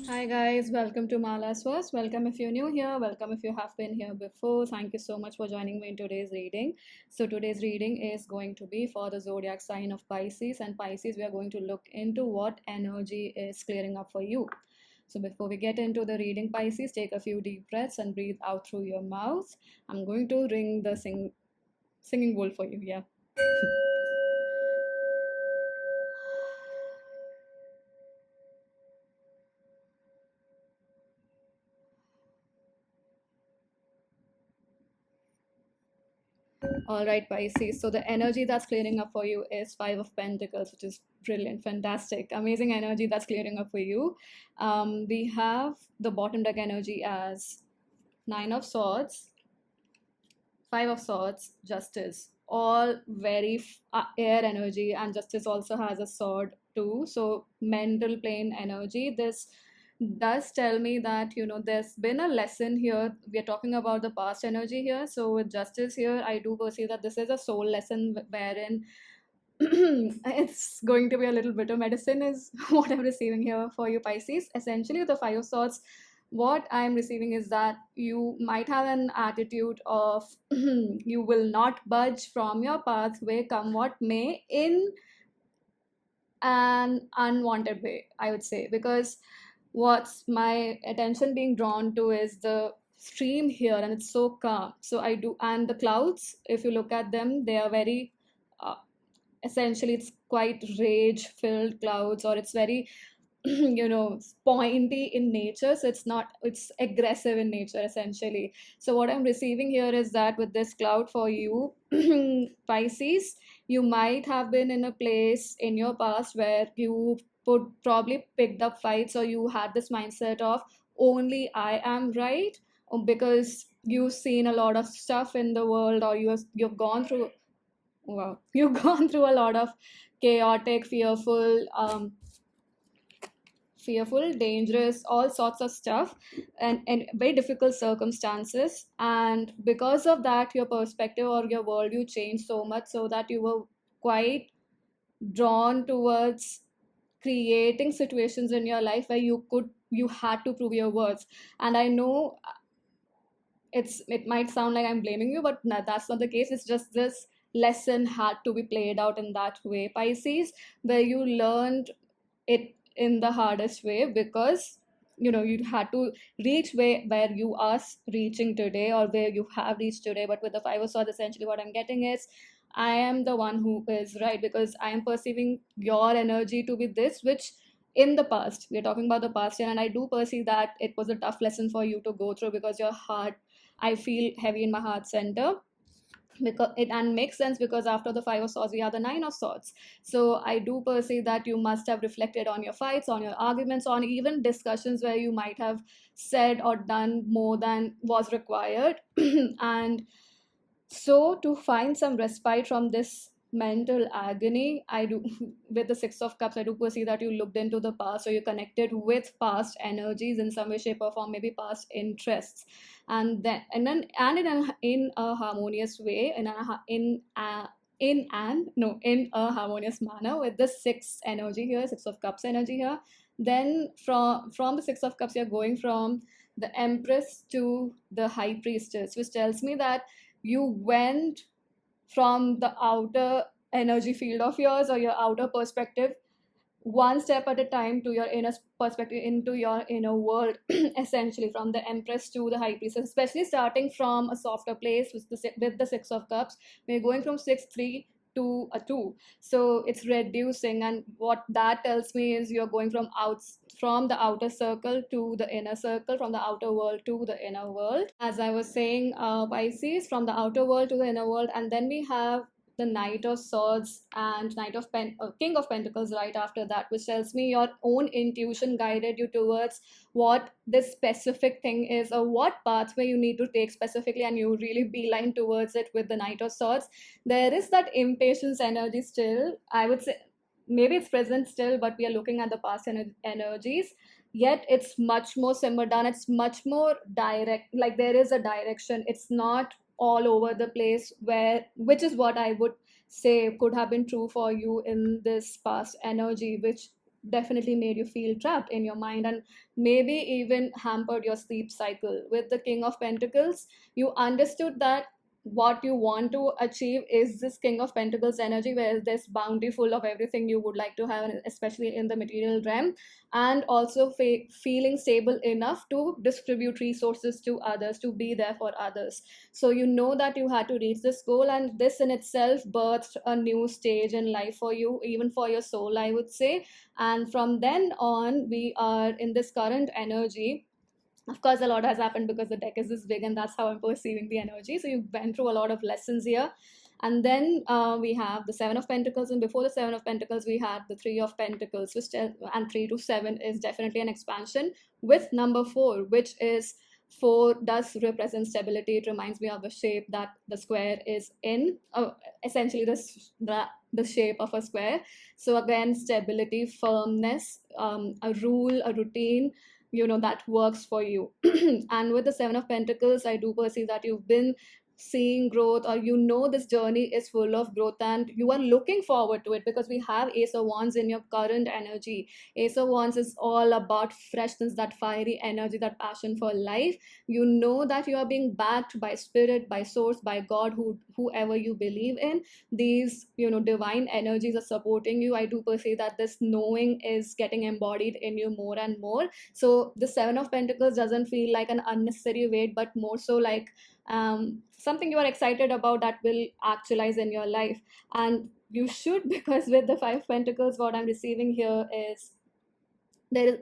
Hi guys, welcome to Mala's First. Welcome if you're new here, welcome if you have been here before. Thank you so much for joining me in today's reading. So today's reading is going to be for the zodiac sign of Pisces, and Pisces we are going to look into what energy is clearing up for you. So before we get into the reading, Pisces, take a few deep breaths and breathe out through your mouth. I'm going to ring the singing bowl for you. Yeah. All right, Pisces. So the energy that's clearing up for you is Five of Pentacles, which is brilliant, fantastic, amazing energy that's clearing up for you. We have the bottom deck energy as Nine of Swords, Five of Swords, Justice. All very air energy, and Justice also has a sword too. So mental plane energy. This does tell me that there's been a lesson here. We are talking about the past energy here. So with Justice here, I do perceive that this is a soul lesson wherein it's going to be a little bitter medicine is what I'm receiving here for you, Pisces. Essentially, the Five of Swords, what I'm receiving is that you might have an attitude of you will not budge from your pathway, come what may, in an unwanted way, I would say, because what's my attention being drawn to is the stream here, and it's so calm. So I do, and the clouds, if you look at them, they are very uh, essentially it's quite rage filled clouds, or it's very pointy in nature. So it's aggressive in nature essentially. So what I'm receiving here is that with this cloud for you, Pisces, you might have been in a place in your past where you would probably picked up fights, or you had this mindset of only I am right, because you've seen a lot of stuff in the world, or you've gone through, wow, you've gone through a lot of chaotic, fearful, dangerous, all sorts of stuff, and very difficult circumstances. And because of that, your perspective or your worldview changed so much, so that you were quite drawn towards creating situations in your life where you had to prove your words. And I know it might sound like I'm blaming you, but no, that's not the case. It's just this lesson had to be played out in that way, Pisces, where you learned it in the hardest way, because you had to reach where you are reaching today, or where you have reached today. But with the Five of Swords, essentially what I'm getting is I am the one who is right, because I am perceiving your energy to be this, which in the past, we're talking about the past year, and I do perceive that it was a tough lesson for you to go through, because your heart, I feel heavy in my heart center, because it and makes sense, because after the Five of Swords we have the Nine of Swords. So I do perceive that you must have reflected on your fights, on your arguments, on even discussions where you might have said or done more than was required. And so to find some respite from this mental agony, I do with the Six of Cups, I do perceive that you looked into the past, or you connected with past energies in some way, shape, or form, maybe past interests, and in a harmonious way, in a harmonious manner with the six energy here, Six of Cups energy here. Then from the Six of Cups, you're going from the Empress to the High Priestess, which tells me that you went from the outer energy field of yours, or your outer perspective, one step at a time, to your inner perspective, into your inner world. Essentially from the Empress to the High Priestess, especially starting from a softer place with the Six of Cups. We're going from 6-3 to a 2, so it's reducing. And what that tells me is you're going from the outer circle to the inner circle, from the outer world to the inner world, as I was saying, Pisces, from the outer world to the inner world. And then we have the Knight of Swords and King of Pentacles right after that, which tells me your own intuition guided you towards what this specific thing is, or what pathway you need to take specifically, and you really beeline towards it with the Knight of Swords. There is that impatience energy still, I would say. Maybe it's present still, but we are looking at the past energies. Yet it's much more simmered down. It's much more direct. Like there is a direction. It's not all over the place, which is what I would say could have been true for you in this past energy, which definitely made you feel trapped in your mind, and maybe even hampered your sleep cycle. With the King of Pentacles, you understood that what you want to achieve is this King of Pentacles energy, where there's bountiful of everything you would like to have, especially in the material realm, and also feeling stable enough to distribute resources to others, to be there for others. So you know that you had to reach this goal, and this in itself birthed a new stage in life for you, even for your soul, I would say. And from then on, we are in this current energy. Of course, a lot has happened because the deck is this big, and that's how I'm perceiving the energy. So you went through a lot of lessons here. And then we have the Seven of Pentacles, and before the Seven of Pentacles, we had the Three of Pentacles, which and 3 to 7 is definitely an expansion. With number 4, which is 4, does represent stability. It reminds me of the shape that the square is in, essentially the shape of a square. So again, stability, firmness, a rule, a routine, that works for you. And with the Seven of Pentacles, I do perceive that you've been seeing growth, or this journey is full of growth and you are looking forward to it, because we have Ace of Wands in your current energy. Ace of Wands is all about freshness, that fiery energy, that passion for life. You know that you are being backed by spirit, by source, by God, whoever you believe in. These divine energies are supporting you. I do perceive that this knowing is getting embodied in you more and more. So the Seven of Pentacles doesn't feel like an unnecessary weight, but more so like something you are excited about that will actualize in your life. And you should, because with the Five of Pentacles, what I'm receiving here is there is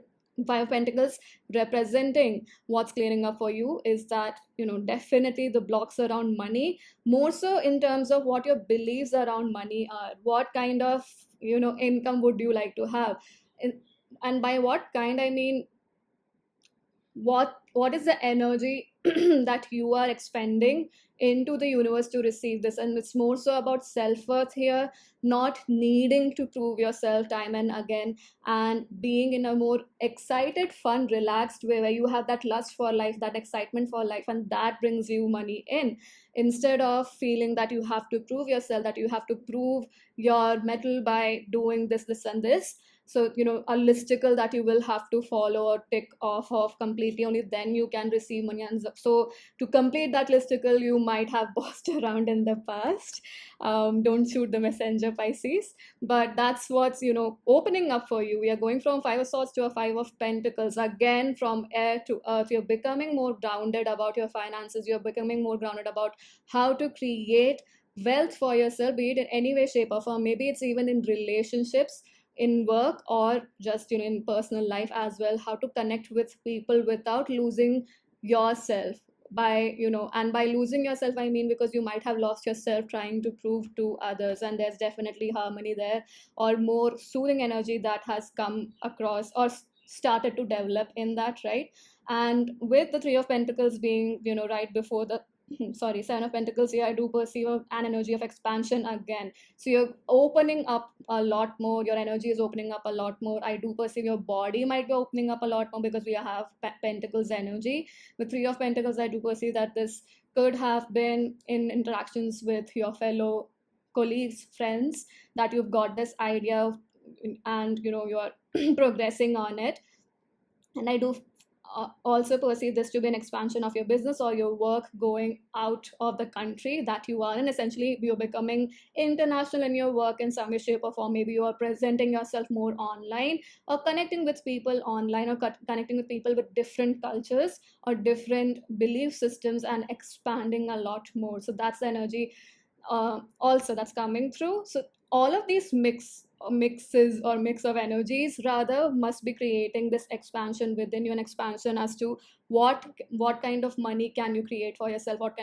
Five of Pentacles representing what's clearing up for you is that definitely the blocks around money, more so in terms of what your beliefs around money are. What kind of income would you like to have? And by what kind, I mean, what is the energy that you are expending into the universe to receive this. And it's more so about self-worth here, not needing to prove yourself time and again, and being in a more excited, fun, relaxed way, where you have that lust for life, that excitement for life, and that brings you money in, instead of feeling that you have to prove yourself, that you have to prove your mettle by doing this and this. So a listicle that you will have to follow or tick off of completely, only then you can receive money. And so to complete that listicle, you might have bossed around in the past. Don't shoot the messenger, Pisces. But that's what's opening up for you. We are going from Five of Swords to a Five of Pentacles, again from air to earth. You're becoming more grounded about your finances. You're becoming more grounded about how to create wealth for yourself, be it in any way, shape, or form. Maybe it's even in relationships, in work, or just in personal life as well. How to connect with people without losing yourself. And by losing yourself, I mean, because you might have lost yourself trying to prove to others, and there's definitely harmony there, or more soothing energy that has come across or started to develop in that, right? And with the Three of Pentacles being right before the sorry, Seven of Pentacles here, I do perceive an energy of expansion again. So you're opening up a lot more. Your energy is opening up a lot more. I do perceive your body might be opening up a lot more, because we have Pentacles energy. With Three of Pentacles, I do perceive that this could have been in interactions with your fellow colleagues, friends, that you've got this idea of, and you're progressing on it. And I do also perceive this to be an expansion of your business or your work going out of the country that you are in. Essentially, you're becoming international in your work in some way, shape, or form. Maybe you are presenting yourself more online, or connecting with people online, or connecting with people with different cultures or different belief systems, and expanding a lot more. So that's the energy also that's coming through. So all of these mixes or mix of energies rather must be creating this expansion within you, an expansion as to what kind of money can you create for yourself, what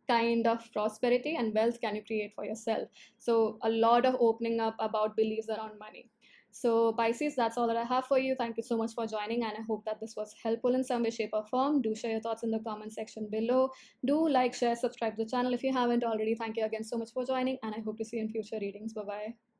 kind of prosperity and wealth can you create for yourself. So a lot of opening up about beliefs around money. So Pisces, that's all that I have for you. Thank you so much for joining, and I hope that this was helpful in some way, shape, or form. Do share your thoughts in the comment section below. Do like, share, subscribe to the channel if you haven't already. Thank you again so much for joining, and I hope to see you in future readings. Bye bye.